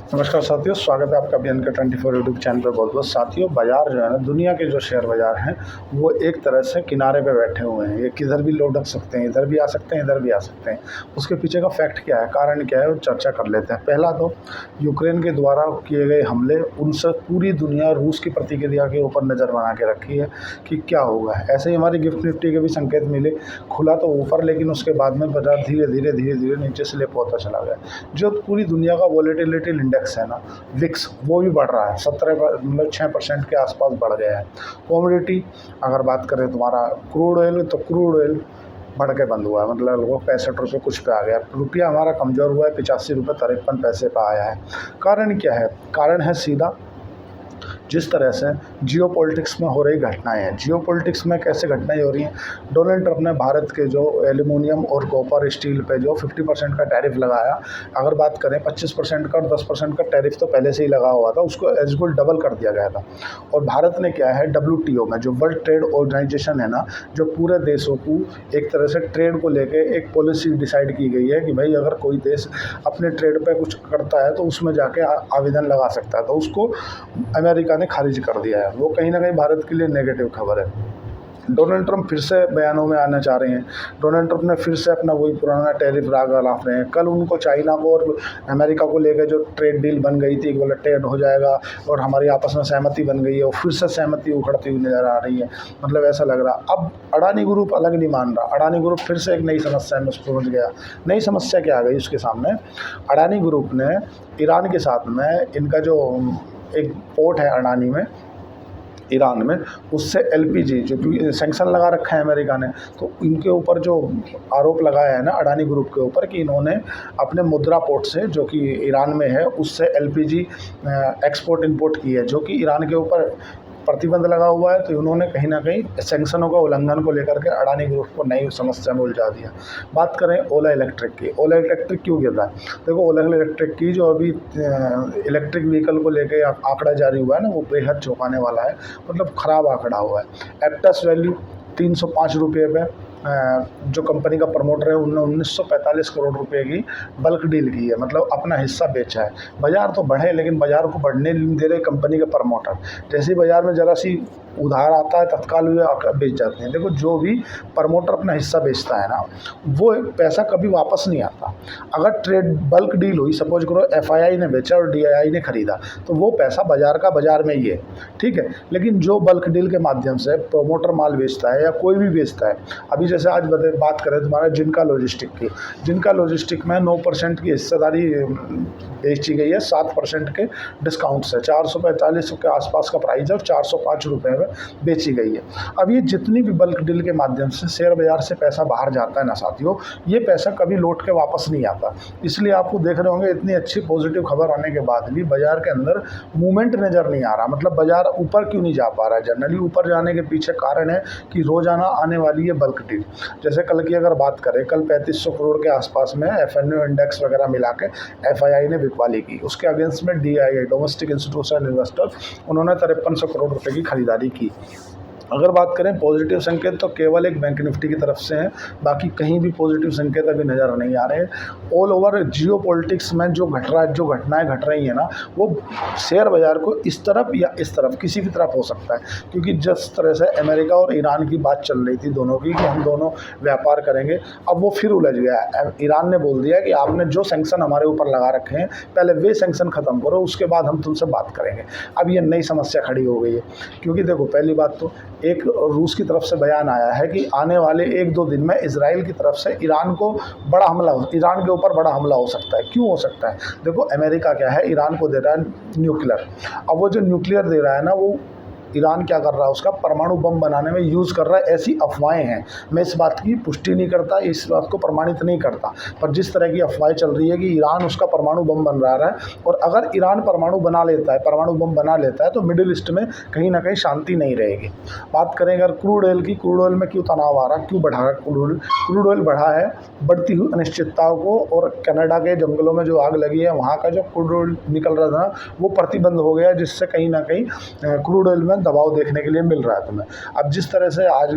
नमस्कार साथियों, स्वागत है आपका अभियान का 24 यूट्यूब चैनल पर। बहुत बहुत साथियों, बाज़ार जो है ना, दुनिया के जो शेयर बाज़ार हैं वो एक तरह से किनारे पे बैठे हुए हैं। ये किधर भी लुढ़क सकते हैं, इधर भी आ सकते हैं, इधर भी आ सकते हैं। उसके पीछे का फैक्ट क्या है, कारण क्या है, वो चर्चा कर लेते हैं। पहला तो यूक्रेन के द्वारा किए गए हमले, उनसे पूरी दुनिया रूस की प्रतिक्रिया के ऊपर नज़र बना के रखी है कि क्या होगा। ऐसे ही हमारी गिफ्ट निफ्टी के भी संकेत मिले, खुला तो ऊपर, लेकिन उसके बाद में बाजार धीरे धीरे नीचे से लेप होता चला गया। जो पूरी दुनिया का वॉलेटिलिटी इंडेक्स है ना, विक्स, वो भी बढ़ रहा है। 6% के आसपास बढ़ गया है। कमोडिटी अगर बात करें तुम्हारा क्रूड ऑयल, तो क्रूड ऑयल बढ़ के बंद हुआ है, मतलब लगभग 65 रुपये कुछ पे आ गया। रुपया हमारा कमज़ोर हुआ है, 85 रुपये 53 पैसे पे आया है। कारण क्या है? कारण है सीधा जिस तरह से जियोपॉलिटिक्स में हो रही घटनाएं हैं। जियोपॉलिटिक्स में कैसे घटनाएं हो रही हैं? डोनाल्ड ट्रंप ने भारत के जो एल्यूमिनियम और कॉपर स्टील पे जो 50% का टैरिफ लगाया, अगर बात करें 25% का और 10% का टैरिफ तो पहले से ही लगा हुआ था, उसको एज गुड डबल कर दिया गया था। और भारत ने क्या है, WTO में, जो वर्ल्ड ट्रेड ऑर्गेनाइजेशन है ना, जो पूरे देशों को एक तरह से ट्रेड को लेके एक पॉलिसी डिसाइड की गई है कि भाई अगर कोई देश अपने ट्रेड पे कुछ करता है तो उसमें जाके आवेदन लगा सकता है। तो उसको अमेरिका ने खारिज कर दिया है। वो कहीं ना कहीं भारत के लिए नेगेटिव खबर है। डोनाल्ड ट्रंप फिर से बयानों में आना चाह रहे हैं। डोनाल्ड ट्रंप ने फिर से अपना वही पुराना टैरिफ राग लाफ रहे हैं। कल उनको चाइना को और अमेरिका को लेकर जो ट्रेड डील बन गई थी, बोले ट्रेड हो जाएगा और हमारी आपस में सहमति बन गई है, और फिर से सहमति उखड़ती हुई नज़र आ रही है। मतलब ऐसा लग रहा। अब अडानी ग्रुप अलग नहीं मान रहा। अडानी ग्रुप फिर से एक नई समस्या में पहुंच गया। नई समस्या क्या आ गई उसके सामने? अडानी ग्रुप ने ईरान के साथ में, इनका जो एक पोर्ट है अडानी में, ईरान में, उससे LPG, जो कि सैंक्शन लगा रखा है अमेरिका ने, तो इनके ऊपर जो आरोप लगाया है ना अडानी ग्रुप के ऊपर, कि इन्होंने अपने मुद्रा पोर्ट से, जो कि ईरान में है, उससे LPG एक्सपोर्ट इंपोर्ट की है, जो कि ईरान के ऊपर प्रतिबंध लगा हुआ है। तो उन्होंने कहीं ना कहीं सैंक्शनों का उल्लंघन को लेकर के अडानी ग्रुप को नई समस्या में उलझा दिया। बात करें ओला इलेक्ट्रिक की। ओला इलेक्ट्रिक क्यों गिर रहा है? देखो, ओला इलेक्ट्रिक की जो अभी इलेक्ट्रिक व्हीकल को लेकर आंकड़ा जारी हुआ है ना, वो बेहद चौंकाने वाला है। मतलब ख़राब आंकड़ा हुआ है। एप्टस वैल्यू 305 रुपये पे जो कंपनी का प्रमोटर है, उन्होंने 1945 करोड़ रुपए की बल्क डील की है, मतलब अपना हिस्सा बेचा है। बाज़ार तो बढ़े, लेकिन बाज़ार को बढ़ने नहीं दे रहे कंपनी के प्रमोटर। जैसे ही बाज़ार में ज़रा सी उधार आता है, तत्काल वे बेच जाते हैं। देखो, जो भी प्रमोटर अपना हिस्सा बेचता है ना, वो पैसा कभी वापस नहीं आता। अगर ट्रेड बल्क डील हुई, सपोज करो FII ने बेचा और DII ने खरीदा, तो वो पैसा बाज़ार का बाज़ार में ही है, ठीक है। लेकिन जो बल्क डील के माध्यम से प्रमोटर माल बेचता है या कोई भी बेचता है, अभी जैसे आज बात करें तुम्हारा जिनका लॉजिस्टिक की, जिनका लॉजिस्टिक में 9% की हिस्सेदारी बेची गई है 7% के डिस्काउंट से। 445 के आसपास का प्राइस है और 405 रुपये में बेची गई है। अब ये जितनी भी बल्क डील के माध्यम से शेयर बाजार से पैसा बाहर जाता है ना साथियों, ये पैसा कभी लौट के वापस नहीं आता। इसलिए आपको देख रहे होंगे, इतनी अच्छी पॉजिटिव खबर आने के बाद भी बाजार के अंदर मूवमेंट नज़र नहीं आ रहा। मतलब बाजार ऊपर क्यों नहीं जा पा रहा है? जनरली ऊपर जाने के पीछे कारण है कि रोजाना आने वाली है बल्क डील। जैसे कल की अगर बात करें, कल 3500 करोड़ के आसपास में FNO इंडेक्स वगैरह मिला के FII ने बिकवाली की। उसके अगेंस्ट में DII, डोमेस्टिक इंस्टीट्यूशनल इन्वेस्टर, उन्होंने 5300 करोड़ रुपए की खरीदारी की। अगर बात करें पॉजिटिव संकेत, तो केवल एक बैंक निफ्टी की तरफ से है, बाकी कहीं भी पॉजिटिव संकेत अभी नज़र नहीं आ रहे हैं। ऑल ओवर जियोपॉलिटिक्स में जो घटनाएं घट रही हैं ना, वो शेयर बाज़ार को इस तरफ या इस तरफ, किसी भी तरफ हो सकता है। क्योंकि जिस तरह से अमेरिका और ईरान की बात चल रही थी दोनों की, कि हम दोनों व्यापार करेंगे, अब वो फिर उलझ गया है। ईरान ने बोल दिया कि आपने जो सैंक्शन हमारे ऊपर लगा रखे हैं, पहले वे सैंक्शन ख़त्म करो, उसके बाद हम तुमसे बात करेंगे। अब ये नई समस्या खड़ी हो गई है। क्योंकि देखो, पहली बात तो एक रूस की तरफ से बयान आया है कि आने वाले 1-2 दिन में इजराइल की तरफ से ईरान के ऊपर बड़ा हमला हो सकता है। क्यों हो सकता है? देखो, अमेरिका क्या है, ईरान को दे रहा है न्यूक्लियर। अब वो जो न्यूक्लियर दे रहा है ना, वो ईरान क्या कर रहा है, उसका परमाणु बम बनाने में यूज़ कर रहा है, ऐसी अफवाहें हैं। मैं इस बात की पुष्टि नहीं करता, इस बात को प्रमाणित नहीं करता, पर जिस तरह की अफवाहें चल रही है कि ईरान उसका परमाणु बम बन रहा है, और अगर ईरान परमाणु बम बना लेता है तो मिडिल ईस्ट में कहीं ना कहीं शांति नहीं रहेगी। बात करें अगर क्रूड ऑयल की, क्रूड ऑयल में क्यों तनाव आ रहा, क्यों बढ़ा रहा क्रूड ऑयल बढ़ा है बढ़ती हुई अनिश्चितताओं को, और कनाडा के जंगलों में जो आग लगी है, वहाँ का जो क्रूड ऑयल निकल रहा था वो प्रतिबंध हो गया, जिससे कहीं ना कहीं क्रूड ऑयल में में दबाव देखने के लिए मिल रहा है तुम्हें। अब जिस तरह से आज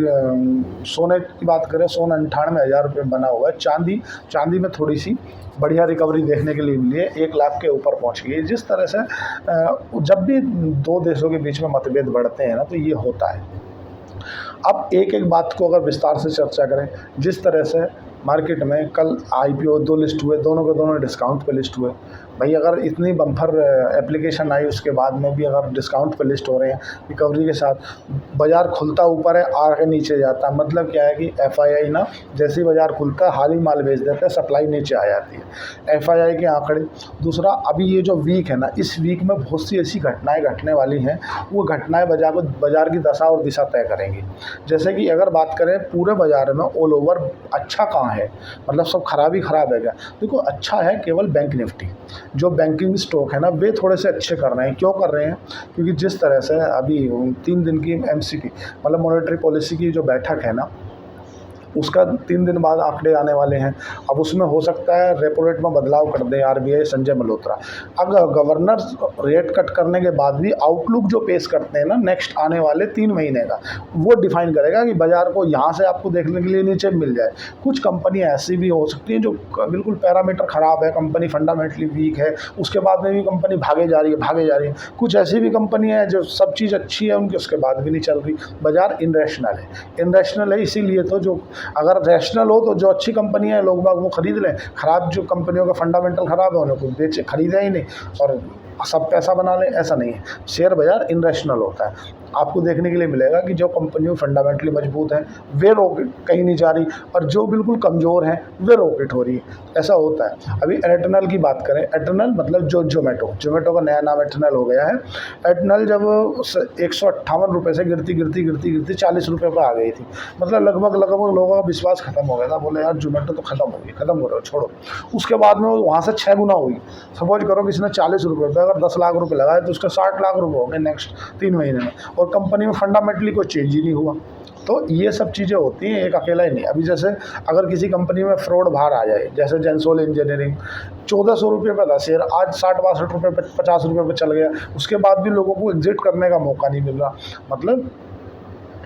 सोने की बात करें, सोना 98,000 रुपये बना हुआ है। चांदी में थोड़ी सी बढ़िया रिकवरी देखने के लिए मिली है, 1 लाख के ऊपर पहुंच गई है। जिस तरह से जब भी दो देशों के बीच में मतभेद बढ़ते हैं ना, तो ये होता है। अब एक एक बात को अगर विस्तार से चर्चा करें, जिस तरह से मार्केट में कल IPO 2 लिस्ट हुए, दोनों के दोनों डिस्काउंट पे लिस्ट हुए। भाई अगर इतनी बम्पर एप्लीकेशन आई, उसके बाद में भी अगर डिस्काउंट पे लिस्ट हो रहे हैं रिकवरी के साथ, बाज़ार खुलता ऊपर है, आगे नीचे जाता है। मतलब क्या है कि FII ना, जैसे ही बाज़ार खुलता है हाल ही माल बेच देते हैं, सप्लाई नीचे आ जाती है, FII के आंकड़े। दूसरा, अभी ये जो वीक है ना, इस वीक में बहुत सी ऐसी घटनाएं घटने वाली हैं, वो घटनाएं बाज़ार की दशा और दिशा तय करेंगी। जैसे कि अगर बात करें पूरे बाज़ार में ऑल ओवर अच्छा कहाँ है, मतलब सब खराब ही खराब है क्या? देखो, अच्छा है केवल बैंक निफ्टी। जो बैंकिंग स्टॉक है ना, वे थोड़े से अच्छे कर रहे हैं। क्यों कर रहे हैं? क्योंकि जिस तरह से अभी 3 दिन की MCP मतलब मॉनेटरी पॉलिसी की जो बैठक है ना, उसका 3 दिन बाद आंकड़े आने वाले हैं। अब उसमें हो सकता है रेपो रेट में बदलाव कर दे RBI संजय मल्होत्रा। अगर गवर्नर रेट कट करने के बाद भी आउटलुक जो पेश करते हैं ना नेक्स्ट आने वाले 3 महीने का, वो डिफाइन करेगा कि बाज़ार को यहाँ से आपको देखने के लिए नीचे मिल जाए। कुछ कंपनियाँ ऐसी भी हो सकती हैं जो बिल्कुल पैरामीटर ख़राब है, कंपनी फंडामेंटली वीक है, उसके बाद में भी कंपनी भागे जा रही है। कुछ ऐसी भी कंपनियाँ हैं जो सब चीज़ अच्छी है उनकी, उसके बाद भी नहीं चल रही। बाज़ार इनरेशनल है। इसीलिए तो जो अगर रैशनल हो तो जो अच्छी कंपनियां हैं लोग बाग वो खरीद लें, ख़राब जो कंपनियों का फंडामेंटल ख़राब है उन्हें कोई खरीदे ही नहीं और सब पैसा बना लें, ऐसा नहीं है। शेयर बाज़ार इनरेशनल होता है। आपको देखने के लिए मिलेगा कि जो कंपनियों फंडामेंटली मजबूत हैं वे रॉकेट कहीं नहीं जा रही, और जो बिल्कुल कमज़ोर हैं वे रॉकेट हो रही है। ऐसा होता है। अभी एयरटेल की बात करें, एयरटेल मतलब जो जोमेटो का नया नाम एयरटेल हो गया है। एयरटेल जब 158 रुपये से गिरती 40 रुपये पर आ गई थी, मतलब लगभग लोगों का विश्वास खत्म हो गया था। बोले यार जोमेटो तो खत्म हो गई, खत्म हो रहा है, छोड़ो। उसके बाद में वहाँ से 6 गुना हुई। सपोज करो किसी ने 40 रुपये पर अगर 10 लाख रुपये लगाए तो उसके 60 लाख रुपये हो गए नेक्स्ट 3 महीने में, और कंपनी में फंडामेंटली कोई चेंज ही नहीं हुआ। तो ये सब चीज़ें होती हैं, एक अकेला ही नहीं। अभी जैसे अगर किसी कंपनी में फ्रॉड बाहर आ जाए, जैसे जेंसोल इंजीनियरिंग 1400 रुपये पर था शेयर, आज 60-62 रुपये पर 50 रुपये पर चल गया। उसके बाद भी लोगों को एग्जिट करने का मौका नहीं मिल रहा, मतलब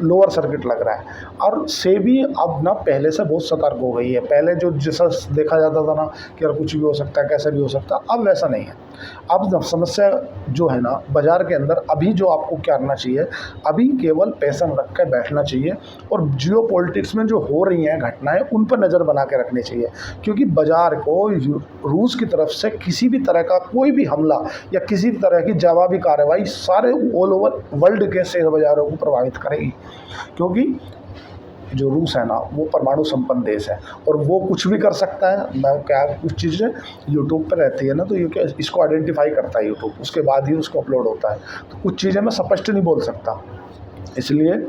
लोअर सर्किट लग रहा है। और सेबी अब ना पहले से बहुत सतर्क हो गई है। पहले जो जैसा देखा जाता था ना कि यार कुछ भी हो सकता है, कैसे भी हो सकता है, अब वैसा नहीं है। अब समस्या जो है ना बाज़ार के अंदर, अभी जो आपको क्या करना चाहिए, अभी केवल पैसा रख कर बैठना चाहिए, और जियो पॉलिटिक्स में जो हो रही हैं घटनाएं उन पर नज़र बना के रखनी चाहिए। क्योंकि बाज़ार को रूस की तरफ से किसी भी तरह का कोई भी हमला या किसी भी तरह की जवाबी कार्रवाई सारे ऑल ओवर वर्ल्ड के शेयर बाज़ारों को प्रभावित करेगी। क्योंकि जो रूस है ना वो परमाणु संपन्न देश है, और वो कुछ भी कर सकता है। मैं क्या कुछ चीज़ें यूट्यूब पर रहती है ना, तो ये क्या इसको आइडेंटिफाई करता है यूट्यूब, उसके बाद ही उसको अपलोड होता है। तो कुछ चीज़ें मैं स्पष्ट नहीं बोल सकता, इसलिए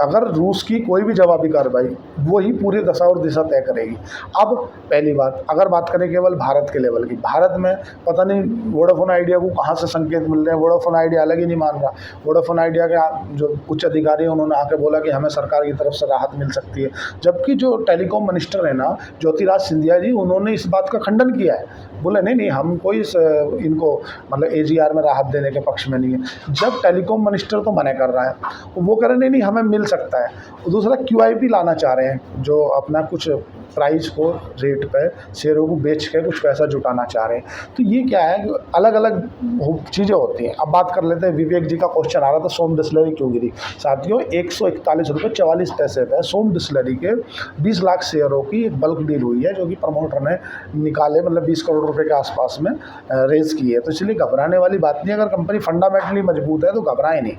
अगर रूस की कोई भी जवाबी कार्रवाई, वो ही पूरी दशा और दिशा तय करेगी। अब पहली बात, अगर बात करें केवल भारत के लेवल की, भारत में पता नहीं वोडाफोन आइडिया को कहाँ से संकेत मिल रहे हैं। वोडाफोन आइडिया अलग ही नहीं मान रहा। वोडाफोन आइडिया के जो उच्च अधिकारी हैं उन्होंने आके बोला कि हमें सरकार की तरफ से राहत मिल सकती है, जबकि जो टेलीकॉम मिनिस्टर है ना ज्योतिराज सिंधिया जी, उन्होंने इस बात का खंडन किया है। बोले नहीं हम कोई इनको मतलब AGR में राहत देने के पक्ष में नहीं है। जब टेलीकॉम मिनिस्टर तो मना कर रहा है, वो कह रहे नहीं हमें मिल सकता है। और दूसरा QIP लाना चाह रहे हैं, जो अपना कुछ प्राइस को रेट पे शेयरों को बेच के कुछ पैसा जुटाना चाह रहे हैं। तो ये क्या है, अलग अलग चीज़ें होती हैं। अब बात कर लेते हैं, विवेक जी का क्वेश्चन आ रहा था सोम डिस्टिलरी क्यों गिरी। साथियों 141 रुपये 44 पैसे पे सोम डिस्टिलरी के 20 लाख शेयरों की बल्क डील हुई है, जो कि प्रमोटर ने निकाले, मतलब 20 करोड़ रुपए के आसपास में रेज की है। तो इसलिए घबराने वाली बात नहीं। अगर कंपनी फंडामेंटली मजबूत है तो घबराए नहीं।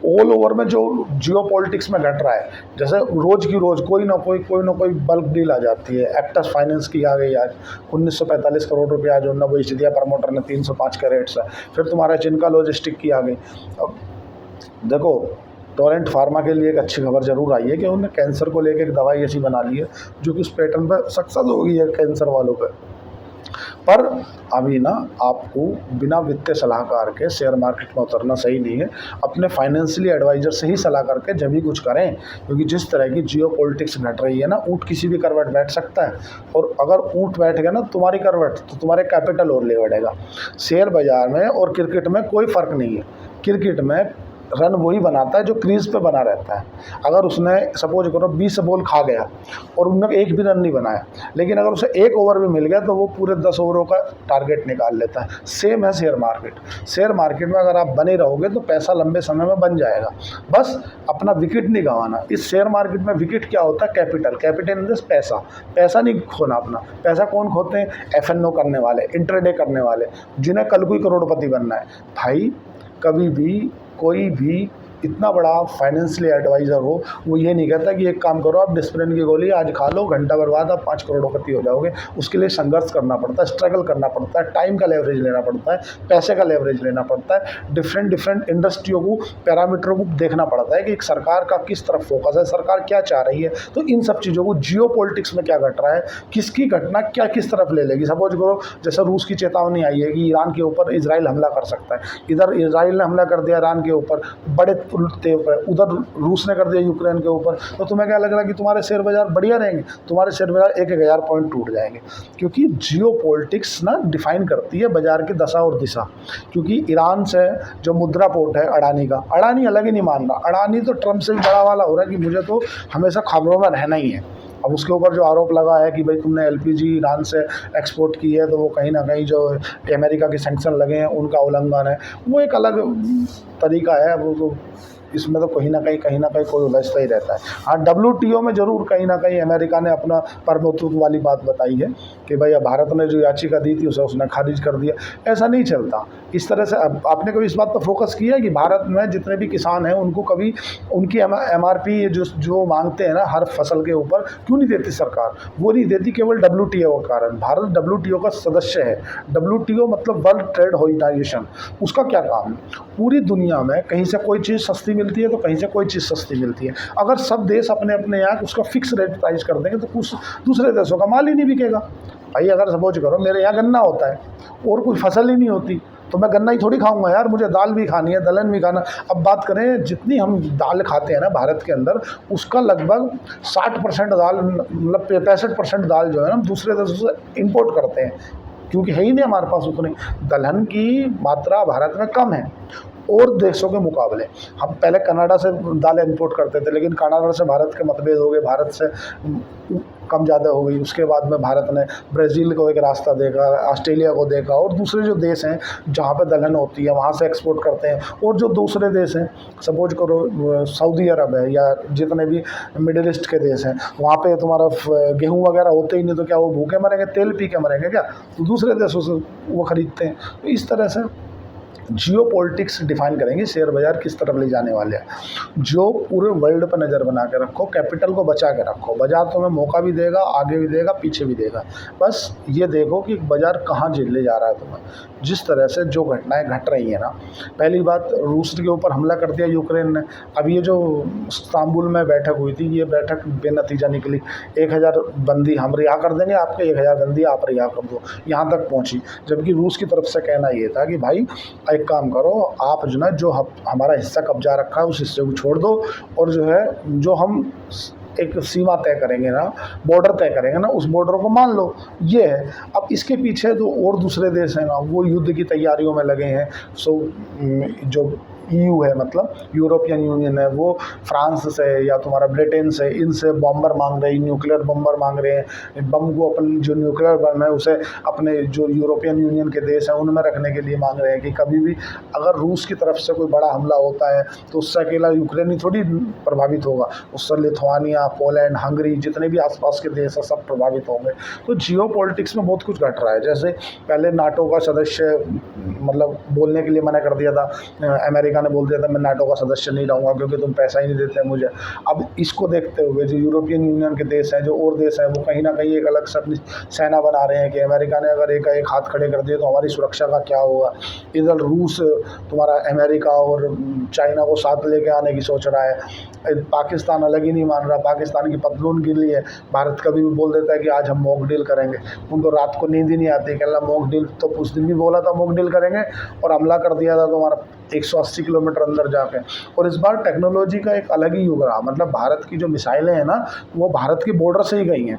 ऑल ओवर में जो जियो पॉलिटिक्स में घट रहा है, जैसे रोज़ की रोज़ कोई ना कोई बल्क डील आ जाती है। एक्टस फाइनेंस की आ गई आज 1945 करोड़ रुपया जो न बेच दिया प्रमोटर ने 305 के रेट से। फिर तुम्हारा चिनका लॉजिस्टिक की आ गई। अब देखो टोरेंट फार्मा के लिए एक अच्छी खबर जरूर आई है कि उन्होंने कैंसर को लेकर एक दवाई ऐसी बना ली है जो कि उस पैटर्न पर सक्सेस हो गई है कैंसर वालों पर अभी ना आपको बिना वित्तीय सलाहकार के शेयर मार्केट में उतरना सही नहीं है। अपने फाइनेंशियली एडवाइज़र से ही सलाह करके जब भी कुछ करें, क्योंकि जिस तरह की जियो पॉलिटिक्स घट रही है ना, ऊँट किसी भी करवट बैठ सकता है, और अगर ऊँट बैठ गया ना तुम्हारी करवट तो तुम्हारे कैपिटल और ले बढ़ेगा। शेयर बाज़ार में और क्रिकेट में कोई फ़र्क नहीं है। क्रिकेट में रन वही बनाता है जो क्रीज पे बना रहता है। अगर उसने सपोज करो 20 बॉल खा गया और उन्होंने एक भी रन नहीं बनाया, लेकिन अगर उसे एक ओवर भी मिल गया तो वो पूरे 10 ओवरों का टारगेट निकाल लेता है। सेम है शेयर मार्केट। शेयर मार्केट में अगर आप बने रहोगे तो पैसा लंबे समय में बन जाएगा, बस अपना विकेट नहीं गंवाना। इस शेयर मार्केट में विकेट क्या होता है? कैपिटल। कैपिटल इन दिस पैसा। पैसा नहीं खोना अपना। पैसा कौन खोते हैं? एफएनओ करने वाले, इंट्राडे करने वाले, जिन्हें कल कोई करोड़पति बनना है। भाई कभी भी कोई भी इतना बड़ा फाइनेंशियली एडवाइज़र हो, वो ये नहीं कहता कि एक काम करो, आप डिस्प्रिन की गोली आज खा लो, घंटा भर बाद आप 5 करोड़पति हो जाओगे। उसके लिए संघर्ष करना पड़ता है, स्ट्रगल करना पड़ता है, टाइम का लेवरेज लेना पड़ता है, पैसे का लेवरेज लेना पड़ता है, डिफरेंट डिफरेंट इंडस्ट्रियों को, पैरामीटरों को देखना पड़ता है कि एक सरकार का किस तरफ फोकस है, सरकार क्या चाह रही है। तो इन सब चीज़ों को, जियो पॉलिटिक्स में क्या घट रहा है, किसकी घटना क्या किस तरफ ले लेगी। सपोज करो जैसे रूस की चेतावनी आई है कि ईरान के ऊपर इजराइल हमला कर सकता है। इधर इजराइल ने हमला कर दिया ईरान के ऊपर, बड़े तेज पर, उधर रूस ने कर दिया यूक्रेन के ऊपर, तो तुम्हें क्या लग रहा है कि तुम्हारे शेयर बाजार बढ़िया रहेंगे? तुम्हारे शेयर बाजार 1,000 पॉइंट टूट जाएंगे। क्योंकि जियो पॉलिटिक्स ना डिफाइन करती है बाजार की दशा और दिशा। क्योंकि ईरान से जो मुद्रा पोर्ट है अडानी का, अडानी अलग ही नहीं मान रहा। अडानी तो ट्रम्प से भी बड़ा वाला हो रहा है कि मुझे तो हमेशा खबरों में रहना ही है। अब उसके ऊपर जो आरोप लगा है कि भाई तुमने एलपीजी ईरान से एक्सपोर्ट की है, तो वो कहीं ना कहीं जो अमेरिका के सैंक्शन लगे हैं उनका उल्लंघन है। वो एक अलग तरीका है, वो तो इसमें तो कहीं ना कहीं कोई उलझता ही रहता है। हाँ, WTO में ज़रूर कहीं ना कहीं अमेरिका ने अपना प्रभुत्व वाली बात बताई है कि भाई भारत ने जो याचिका दी थी उसे उसने खारिज कर दिया। ऐसा नहीं चलता इस तरह से। अब आपने कभी इस बात पर फोकस किया है कि भारत में जितने भी किसान हैं उनको कभी उनकी MRP जो मांगते हैं ना हर फसल के ऊपर, क्यों नहीं देती सरकार? वो नहीं देती केवल WTO के कारण। भारत WTO का सदस्य है। WTO मतलब वर्ल्ड ट्रेड ऑर्गेनाइजेशन। उसका क्या काम है? पूरी दुनिया में कहीं से कोई चीज़ सस्ती मिलती है तो कहीं से कोई चीज़ सस्ती मिलती है। अगर सब देश अपने अपने यहाँ उसका फिक्स रेट प्राइस कर देंगे तो कुछ दूसरे देशों का माल ही नहीं बिकेगा। भाई अगर सपोज करो मेरे यहाँ गन्ना होता है और कोई फसल ही नहीं होती, तो मैं गन्ना ही थोड़ी खाऊंगा यार, मुझे दाल भी खानी है, दलहन भी खाना। अब बात करें जितनी हम दाल खाते हैं ना भारत के अंदर, उसका लगभग 60% दाल, मतलब 65% दाल जो है ना हम दूसरे देशों से इंपोर्ट करते हैं, क्योंकि है ही नहीं हमारे पास उतनी। दलहन की मात्रा भारत में कम है और देशों के मुकाबले। हम पहले कनाडा से दालें इंपोर्ट करते थे, लेकिन कनाडा से भारत के मतभेद हो गए, भारत से कम ज़्यादा हो गई। उसके बाद में भारत ने ब्राज़ील को एक रास्ता देखा, ऑस्ट्रेलिया को देखा, और दूसरे जो देश हैं जहाँ पे दलहन होती है वहाँ से एक्सपोर्ट करते हैं। और जो दूसरे देश हैं, सपोज करो सऊदी अरब है या जितने भी मिडिल ईस्ट के देश हैं, वहाँ पे तुम्हारा गेहूँ वगैरह होते ही नहीं, तो क्या वो भूखे मरेंगे? तेल पी के मरेंगे क्या? तो दूसरे देशों से वो ख़रीदते हैं। तो इस तरह से जियो पॉलिटिक्स डिफाइन करेंगे शेयर बाजार किस तरफ ले जाने वाले हैं। जो पूरे वर्ल्ड पर नज़र बना के रखो, कैपिटल को बचा के रखो। बाजार तुम्हें मौका भी देगा, आगे भी देगा, पीछे भी देगा। बस ये देखो कि बाजार कहाँ ले जा रहा है तुम्हें। जिस तरह से जो घटनाएं घट रही हैं ना, पहली बात रूस के ऊपर हमला कर दिया यूक्रेन ने। अब ये जो इस्तांबुल में बैठक हुई थी, ये बैठक बेनतीजा निकली। 1000 बंदी हम रिहा कर देंगे, आपके 1000 बंदी आप रिहा कर दो, यहाँ तक पहुँची। जबकि रूस की तरफ से कहना ये था कि भाई एक काम करो, आप जो ना जो हमारा हिस्सा कब्जा रखा है उस हिस्से को छोड़ दो, और जो है जो हम एक सीमा तय करेंगे ना, बॉर्डर तय करेंगे ना, उस बॉर्डर को मान लो। ये है। अब इसके पीछे जो और दूसरे देश हैं ना, वो युद्ध की तैयारियों में लगे हैं। जो EU है, मतलब यूरोपियन यूनियन है, वो फ्रांस से या तुम्हारा ब्रिटेन से, इनसे बॉम्बर मांग रहे हैं, न्यूक्लियर बॉम्बर मांग रहे हैं। बम को अपन जो न्यूक्लियर बम है उसे अपने जो यूरोपियन यूनियन के देश हैं उनमें रखने के लिए मांग रहे हैं कि कभी भी अगर रूस की तरफ से कोई बड़ा हमला होता है तो उससे अकेला यूक्रेन ही थोड़ी प्रभावित होगा, उससे लिथुआनिया, पोलैंड, हंगरी, जितने भी आसपास के देश हैं सब प्रभावित होंगे। तो जियो पॉलिटिक्स में बहुत कुछ घट रहा है। जैसे पहले नाटो का सदस्य मतलब बोलने के लिए मना कर दिया था, अमेरिका ने बोल दिया था मैं नाटो का सदस्य नहीं रहूँगा क्योंकि तुम पैसा ही नहीं देते मुझे। अब इसको देखते हुए जो यूरोपियन यूनियन के देश हैं, जो और देश हैं, वो कहीं ना कहीं एक अलग से अपनी सेना बना रहे हैं कि अमेरिका ने अगर एक हाथ खड़े कर दिए तो हमारी सुरक्षा का क्या होगा। इधर रूस तुम्हारा अमेरिका और चाइना को साथ लेके आने की सोच रहा है। पाकिस्तान अलग ही नहीं मान रहा, पाकिस्तान की पतलून गिली है। भारत कभी भी बोल देता है कि आज हम मॉक डील करेंगे, उनको रात को नींद ही नहीं आती कि अल्लाह मॉक डील, तो उस दिन भी बोला था मॉक डील करेंगे और हमला कर दिया था। तो हमारा 180 80 किलोमीटर अंदर जाके। और इस बार टेक्नोलॉजी का एक अलग ही युग रहा, मतलब भारत की जो मिसाइलें हैं ना, वो भारत की बॉर्डर से ही गई हैं,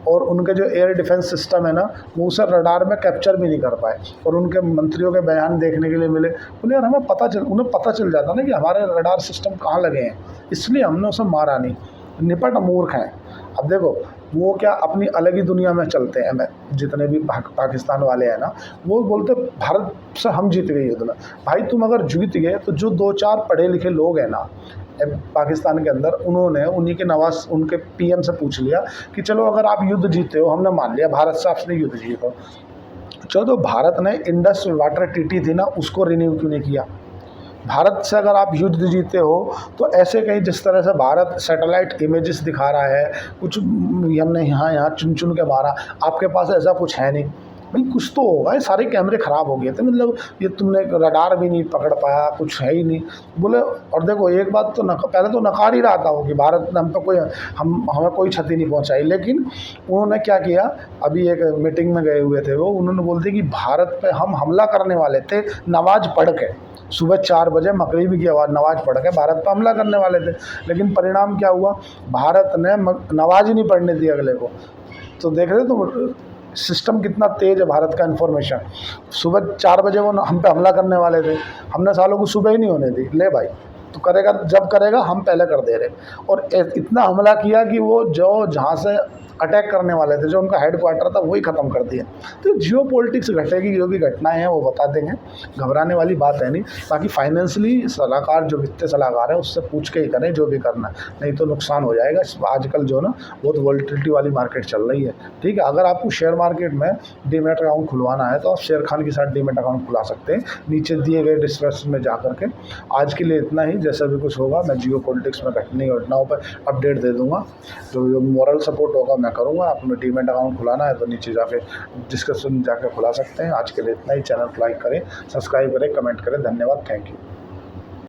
और उनके जो एयर डिफेंस सिस्टम है ना, वो उसे रडार में कैप्चर भी नहीं कर पाए। और उनके मंत्रियों के बयान देखने के लिए मिले, बोले यार उन्हें पता चल जाता ना कि हमारे रडार सिस्टम कहाँ लगे हैं, इसलिए हमने उसे मारा नहीं। निपट मूर्ख हैं। अब देखो, वो क्या अपनी अलग ही दुनिया में चलते हैं। मैं जितने भी पाकिस्तान वाले हैं ना, वो बोलते भारत से हम जीत गए युद्ध में। भाई तुम अगर जीत गए तो जो 2-4 पढ़े लिखे लोग हैं ना पाकिस्तान के अंदर, उन्होंने उन्हीं के नवाज उनके पीएम से पूछ लिया कि चलो अगर आप युद्ध जीते हो, हमने मान लिया भारत से आपने युद्ध जीतो, चलो तो भारत ने इंडस वाटर ट्रीटी थी ना, उसको रिन्यू क्यों नहीं किया? भारत से अगर आप युद्ध जीते हो तो ऐसे कहीं जिस तरह से भारत सैटेलाइट इमेजेस दिखा रहा है, कुछ हमने यहाँ चुन चुन के मारा, आपके पास ऐसा कुछ है नहीं। भाई कुछ तो होगा, ये सारे कैमरे ख़राब हो गए थे, मतलब ये तुमने रडार भी नहीं पकड़ पाया, कुछ है ही नहीं बोले। और देखो एक बात तो पहले तो नकार ही रहा था वो कि भारत ने हम पे हमें कोई क्षति नहीं पहुंचाई, लेकिन उन्होंने क्या किया, अभी एक मीटिंग में गए हुए थे वो, उन्होंने बोल दिया कि भारत पे हम हमला करने वाले थे, नमाज पढ़ के सुबह 4 बजे मगरिब की आवाज़ नमाज पढ़ के भारत पर हमला करने वाले थे। लेकिन परिणाम क्या हुआ, भारत ने नमाज ही नहीं पढ़ने दी अगले को। तो देख रहे तो सिस्टम कितना तेज़ है भारत का इन्फॉर्मेशन। सुबह 4 बजे वो हम पे हमला करने वाले थे, हमने सालों को सुबह ही नहीं होने दी। ले भाई, तो करेगा जब करेगा, हम पहले कर दे रहे। और इतना हमला किया कि वो जो जहाँ से अटैक करने वाले थे, जो उनका हेडक्वार्टर था, वही ख़त्म कर दिया। तो जियो पॉलिटिक्स घटेगी, जो भी घटनाएं हैं वो बता देंगे, घबराने वाली बात है नहीं। बाकी फाइनेंशियली सलाहकार जो वित्तीय सलाहकार है उससे पूछ के ही करें जो भी करना, नहीं तो नुकसान हो जाएगा। आजकल जो ना बहुत वॉलेटिलिटी वाली मार्केट चल रही है, ठीक है। अगर आपको शेयर मार्केट में डीमैट अकाउंट खुलवाना है तो आप शेर खान के साथ डीमैट अकाउंट खुला सकते हैं, नीचे दिए गए डिस्क्रिप्शन में जा करके। आज के लिए इतना ही, जैसा भी कुछ होगा मैं जियो पॉलिटिक्स में घटनी घटनाओं पर अपडेट दे दूँगा। जो मॉरल सपोर्ट होगा मैं करूँगा। आपने डीमैट अकाउंट खुलाना है तो नीचे जाके डिस्क्रिप्शन में जाकर खुला सकते हैं। आज के लिए इतना ही। चैनल को लाइक करें, सब्सक्राइब करें, कमेंट करें। धन्यवाद, थैंक यू।